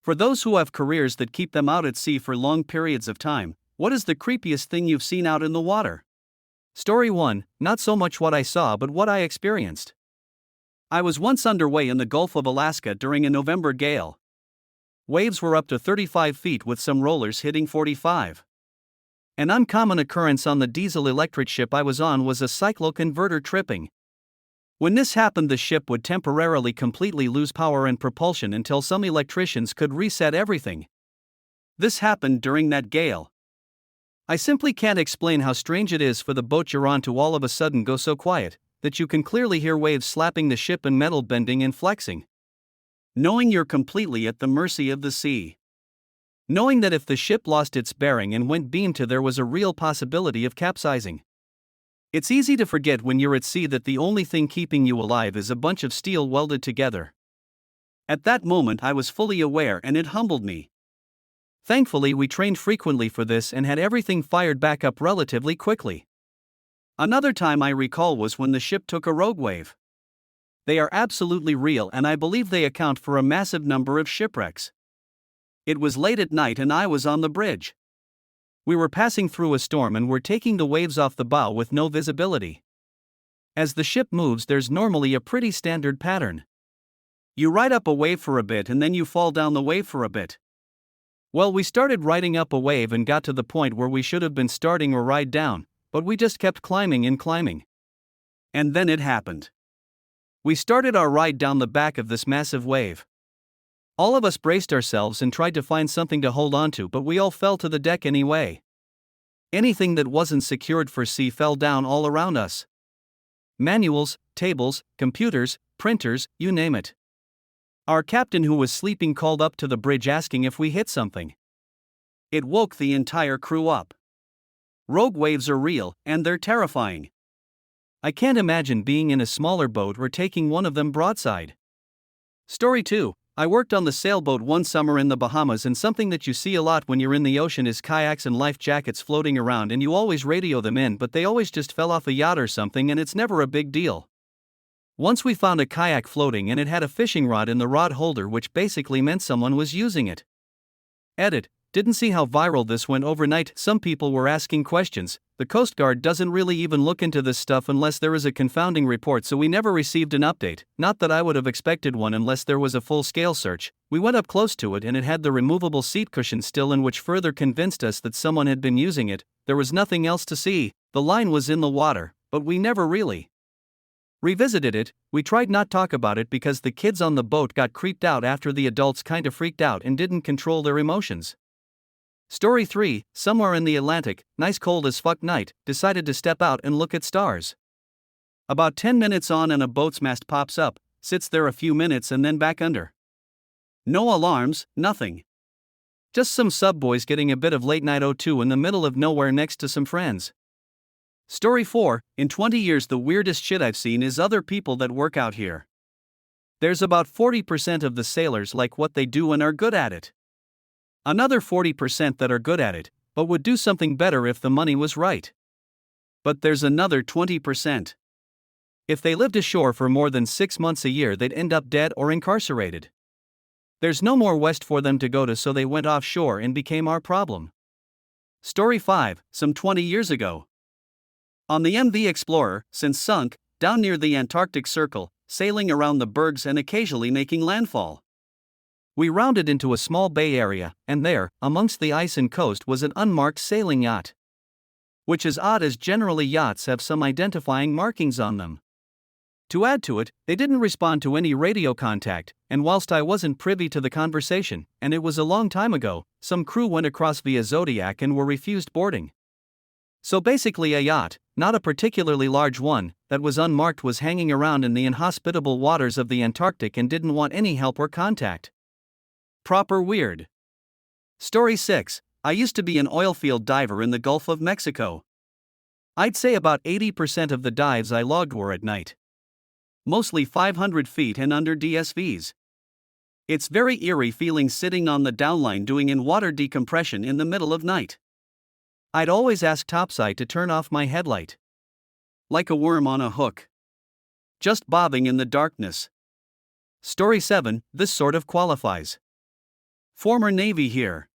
For those who have careers that keep them out at sea for long periods of time, what is the creepiest thing you've seen out in the water? Story 1, not so much what I saw but what I experienced. I was once underway in the Gulf of Alaska during a November gale. Waves were up to 35 feet with some rollers hitting 45. An uncommon occurrence on the diesel-electric ship I was on was a cycloconverter tripping. When this happened, the ship would temporarily completely lose power and propulsion until some electricians could reset everything. This happened during that gale. I simply can't explain how strange it is for the boat you're on to all of a sudden go so quiet that you can clearly hear waves slapping the ship and metal bending and flexing. Knowing you're completely at the mercy of the sea. Knowing that if the ship lost its bearing and went beam to, there was a real possibility of capsizing. It's easy to forget when you're at sea that the only thing keeping you alive is a bunch of steel welded together. At that moment I was fully aware, and it humbled me. Thankfully, we trained frequently for this and had everything fired back up relatively quickly. Another time I recall was when the ship took a rogue wave. They are absolutely real, and I believe they account for a massive number of shipwrecks. It was late at night and I was on the bridge. We were passing through a storm and were taking the waves off the bow with no visibility. As the ship moves, there's normally a pretty standard pattern. You ride up a wave for a bit and then you fall down the wave for a bit. Well, we started riding up a wave and got to the point where we should have been starting or ride down, but we just kept climbing and climbing. And then it happened. We started our ride down the back of this massive wave. All of us braced ourselves and tried to find something to hold on to, but we all fell to the deck anyway. Anything that wasn't secured for sea fell down all around us. Manuals, tables, computers, printers, you name it. Our captain, who was sleeping, called up to the bridge asking if we hit something. It woke the entire crew up. Rogue waves are real, and they're terrifying. I can't imagine being in a smaller boat or taking one of them broadside. Story 2. I worked on the sailboat one summer in the Bahamas, and something that you see a lot when you're in the ocean is kayaks and life jackets floating around, and you always radio them in, but they always just fell off a yacht or something and it's never a big deal. Once we found a kayak floating and it had a fishing rod in the rod holder, which basically meant someone was using it. Edit. Didn't see how viral this went overnight. Some people were asking questions. The Coast Guard doesn't really even look into this stuff unless there is a confounding report, so we never received an update. Not that I would have expected one unless there was a full-scale search. We went up close to it and it had the removable seat cushion still in, which further convinced us that someone had been using it. There was nothing else to see. The line was in the water, but we never really revisited it. We tried not talk about it because the kids on the boat got creeped out after the adults kinda freaked out and didn't control their emotions. Story 3, somewhere in the Atlantic, nice cold as fuck night, decided to step out and look at stars. About 10 minutes on and a boat's mast pops up, sits there a few minutes and then back under. No alarms, nothing. Just some sub boys getting a bit of late night O2 in the middle of nowhere next to some friends. Story 4, in 20 years the weirdest shit I've seen is other people that work out here. There's about 40% of the sailors like what they do and are good at it. Another 40% that are good at it, but would do something better if the money was right. But there's another 20%. If they lived ashore for more than 6 months a year, they'd end up dead or incarcerated. There's no more west for them to go to, so they went offshore and became our problem. Story 5, some 20 years ago. On the MV Explorer, since sunk, down near the Antarctic Circle, sailing around the bergs and occasionally making landfall. We rounded into a small bay area, and there, amongst the ice and coast, was an unmarked sailing yacht. Which is odd, as generally yachts have some identifying markings on them. To add to it, they didn't respond to any radio contact, and whilst I wasn't privy to the conversation, and it was a long time ago, some crew went across via Zodiac and were refused boarding. So basically a yacht, not a particularly large one, that was unmarked was hanging around in the inhospitable waters of the Antarctic and didn't want any help or contact. Proper weird. Story 6, I used to be an oilfield diver in the Gulf of Mexico. I'd say about 80% of the dives I logged were at night. Mostly 500 feet and under DSVs. It's very eerie feeling sitting on the downline doing in-water decompression in the middle of night. I'd always ask topside to turn off my headlight. Like a worm on a hook. Just bobbing in the darkness. Story 7, this sort of qualifies. Former Navy here.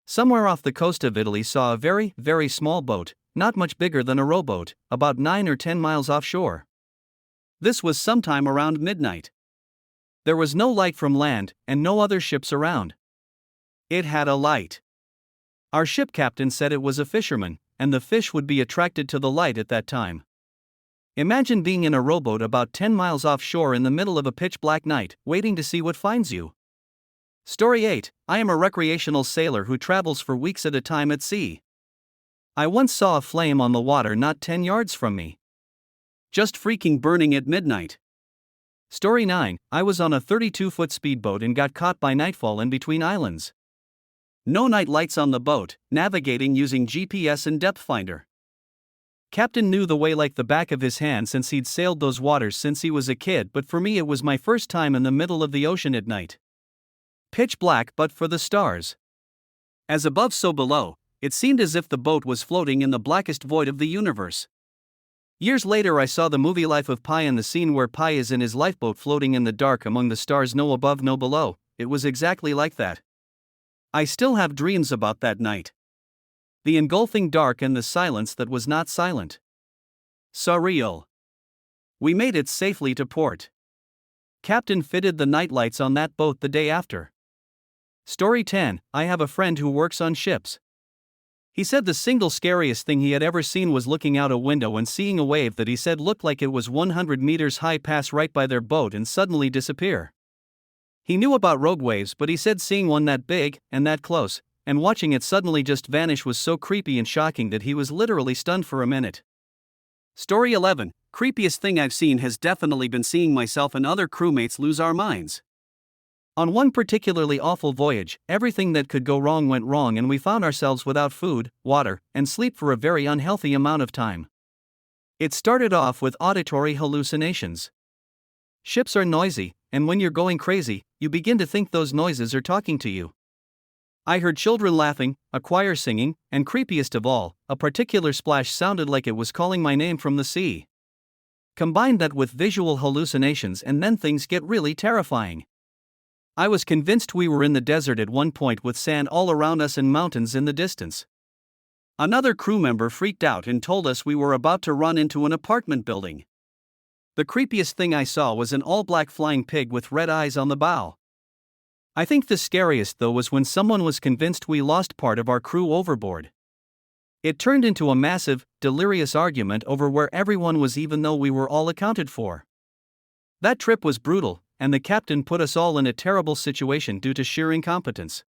Somewhere off the coast of Italy saw a very, very small boat, not much bigger than a rowboat, about 9 or 10 miles offshore. This was sometime around midnight. There was no light from land, and no other ships around. It had a light. Our ship captain said it was a fisherman, and the fish would be attracted to the light at that time. Imagine being in a rowboat about 10 miles offshore in the middle of a pitch-black night, waiting to see what finds you. Story 8. I am a recreational sailor who travels for weeks at a time at sea. I once saw a flame on the water not 10 yards from me. Just freaking burning at midnight. Story 9. I was on a 32-foot speedboat and got caught by nightfall in between islands. No night lights on the boat, navigating using GPS and depth finder. Captain knew the way like the back of his hand since he'd sailed those waters since he was a kid, but for me it was my first time in the middle of the ocean at night. Pitch black but for the stars. As above so below, it seemed as if the boat was floating in the blackest void of the universe. Years later I saw the movie Life of Pi and the scene where Pi is in his lifeboat floating in the dark among the stars, no above no below. It was exactly like that. I still have dreams about that night. The engulfing dark and the silence that was not silent. Surreal. We made it safely to port. Captain fitted the nightlights on that boat the day after. Story 10. I have a friend who works on ships. He said the single scariest thing he had ever seen was looking out a window and seeing a wave that he said looked like it was 100 meters high pass right by their boat and suddenly disappear. He knew about rogue waves, but he said seeing one that big and that close, and watching it suddenly just vanish was so creepy and shocking that he was literally stunned for a minute. Story 11. Creepiest thing I've seen has definitely been seeing myself and other crewmates lose our minds. On one particularly awful voyage, everything that could go wrong went wrong and we found ourselves without food, water, and sleep for a very unhealthy amount of time. It started off with auditory hallucinations. Ships are noisy, and when you're going crazy, you begin to think those noises are talking to you. I heard children laughing, a choir singing, and creepiest of all, a particular splash sounded like it was calling my name from the sea. Combine that with visual hallucinations and then things get really terrifying. I was convinced we were in the desert at one point with sand all around us and mountains in the distance. Another crew member freaked out and told us we were about to run into an apartment building. The creepiest thing I saw was an all-black flying pig with red eyes on the bow. I think the scariest though was when someone was convinced we lost part of our crew overboard. It turned into a massive, delirious argument over where everyone was even though we were all accounted for. That trip was brutal, and the captain put us all in a terrible situation due to sheer incompetence.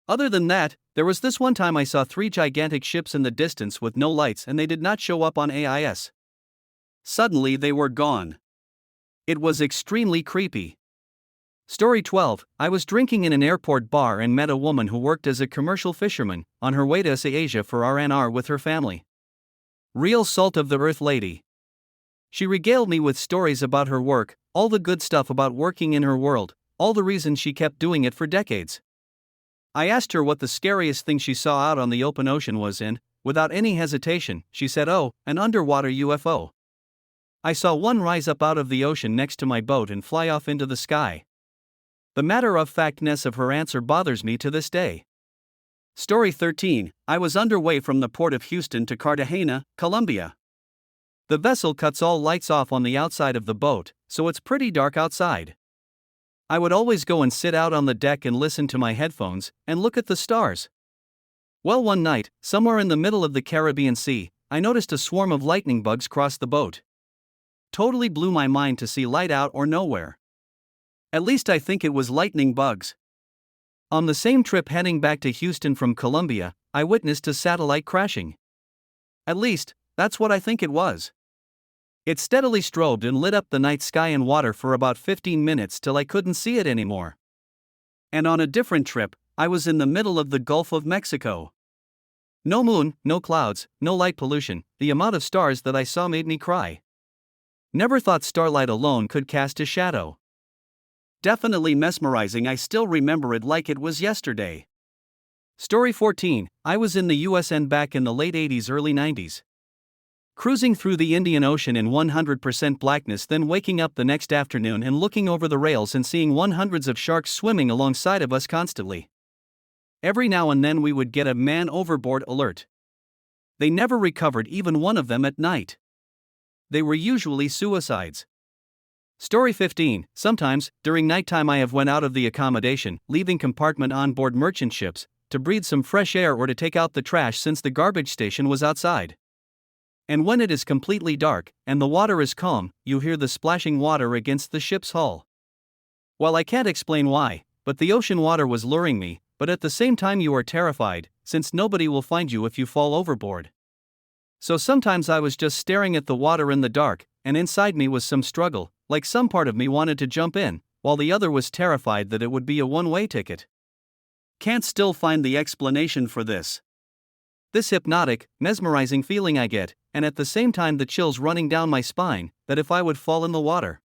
Other than that, there was this one time I saw 3 gigantic ships in the distance with no lights and they did not show up on AIS. Suddenly they were gone. It was extremely creepy. Story 12. I was drinking in an airport bar and met a woman who worked as a commercial fisherman, on her way to Asia for R&R with her family. Real salt of the earth lady. She regaled me with stories about her work, all the good stuff about working in her world, all the reasons she kept doing it for decades. I asked her what the scariest thing she saw out on the open ocean was and, without any hesitation, she said, "Oh, an underwater UFO. I saw one rise up out of the ocean next to my boat and fly off into the sky." The matter-of-factness of her answer bothers me to this day. Story 13. I was underway from the port of Houston to Cartagena, Colombia. The vessel cuts all lights off on the outside of the boat, so it's pretty dark outside. I would always go and sit out on the deck and listen to my headphones and look at the stars. Well, one night, somewhere in the middle of the Caribbean Sea, I noticed a swarm of lightning bugs cross the boat. Totally blew my mind to see light out or nowhere. At least I think it was lightning bugs. On the same trip heading back to Houston from Colombia, I witnessed a satellite crashing. At least, that's what I think it was. It steadily strobed and lit up the night sky and water for about 15 minutes till I couldn't see it anymore. And on a different trip, I was in the middle of the Gulf of Mexico. No moon, no clouds, no light pollution, the amount of stars that I saw made me cry. Never thought starlight alone could cast a shadow. Definitely mesmerizing, I still remember it like it was yesterday. Story 14. I was in the US and back in the late 80s, early 90s. Cruising through the Indian Ocean in 100% blackness, then waking up the next afternoon and looking over the rails and seeing hundreds of sharks swimming alongside of us constantly. Every now and then we would get a man overboard alert. They never recovered even one of them at night. They were usually suicides. Story 15. Sometimes, during nighttime I have went out of the accommodation, leaving compartment on board merchant ships, to breathe some fresh air or to take out the trash since the garbage station was outside. And when it is completely dark, and the water is calm, you hear the splashing water against the ship's hull. Well, I can't explain why, but the ocean water was luring me, but at the same time you are terrified, since nobody will find you if you fall overboard. So sometimes I was just staring at the water in the dark, and inside me was some struggle, like some part of me wanted to jump in, while the other was terrified that it would be a one-way ticket. Can't still find the explanation for this. This hypnotic, mesmerizing feeling I get, and at the same time the chills running down my spine, that if I would fall in the water,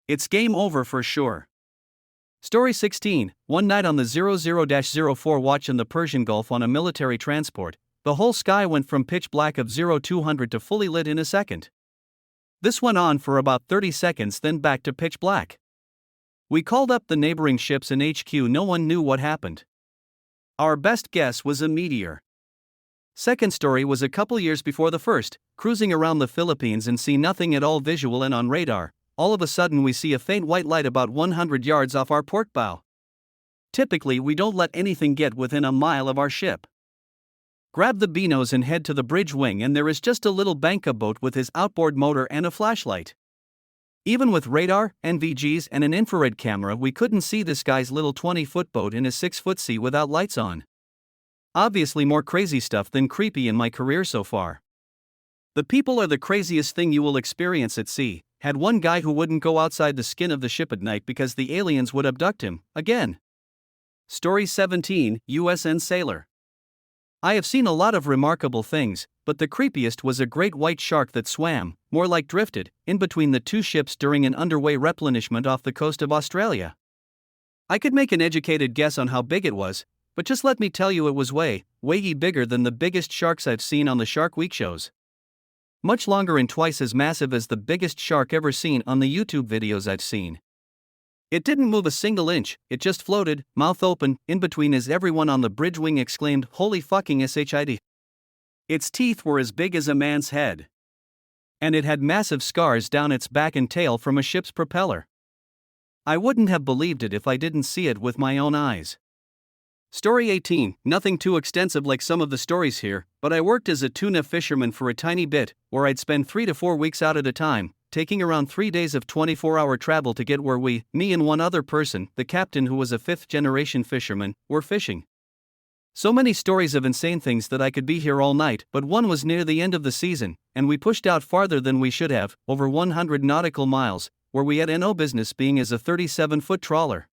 it's game over for sure. Story 16. One night on the 00-04 watch in the Persian Gulf on a military transport, the whole sky went from pitch black of 0200 to fully lit in a second. This went on for about 30 seconds, then back to pitch black. We called up the neighboring ships in HQ, no one knew what happened. Our best guess was a meteor. Second story was a couple years before the first, cruising around the Philippines and see nothing at all visual and on radar. All of a sudden we see a faint white light about 100 yards off our port bow. Typically we don't let anything get within a mile of our ship. Grab the binos and head to the bridge wing, and there is just a little banka boat with his outboard motor and a flashlight. Even with radar, NVGs and an infrared camera we couldn't see this guy's little 20-foot boat in a 6-foot sea without lights on. Obviously more crazy stuff than creepy in my career so far. The people are the craziest thing you will experience at sea. Had one guy who wouldn't go outside the skin of the ship at night because the aliens would abduct him, again. Story 17. USN Sailor. I have seen a lot of remarkable things, but the creepiest was a great white shark that swam, more like drifted, in between the two ships during an underway replenishment off the coast of Australia. I could make an educated guess on how big it was, but just let me tell you it was way bigger than the biggest sharks I've seen on the Shark Week shows. Much longer and twice as massive as the biggest shark ever seen on the YouTube videos I've seen. It didn't move a single inch, it just floated, mouth open, in between as everyone on the bridge wing exclaimed, "Holy fucking shit." Its teeth were as big as a man's head. And it had massive scars down its back and tail from a ship's propeller. I wouldn't have believed it if I didn't see it with my own eyes. Story 18. Nothing too extensive like some of the stories here, but I worked as a tuna fisherman for a tiny bit, where I'd spend 3 to 4 weeks out at a time, taking around 3 days of 24-hour travel to get where me and one other person, the captain who was a 5th-generation fisherman, were fishing. So many stories of insane things that I could be here all night, but one was near the end of the season, and we pushed out farther than we should have, over 100 nautical miles, where we had no business being as a 37-foot trawler.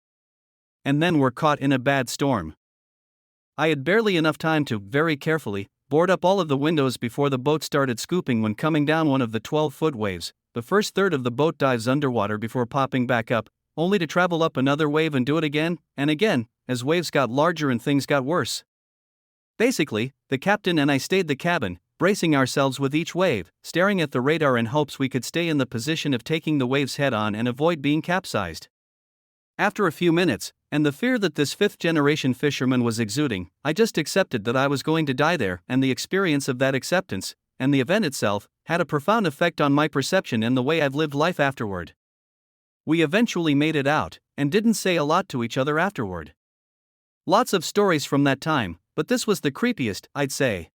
And then were caught in a bad storm. I had barely enough time to, very carefully, board up all of the windows before the boat started scooping when coming down one of the 12-foot waves. The first third of the boat dives underwater before popping back up, only to travel up another wave and do it again, and again, as waves got larger and things got worse. Basically, the captain and I stayed the cabin, bracing ourselves with each wave, staring at the radar in hopes we could stay in the position of taking the waves head-on and avoid being capsized. After a few minutes, and the fear that this 5th-generation fisherman was exuding, I just accepted that I was going to die there, and the experience of that acceptance, and the event itself, had a profound effect on my perception and the way I've lived life afterward. We eventually made it out, and didn't say a lot to each other afterward. Lots of stories from that time, but this was the creepiest, I'd say.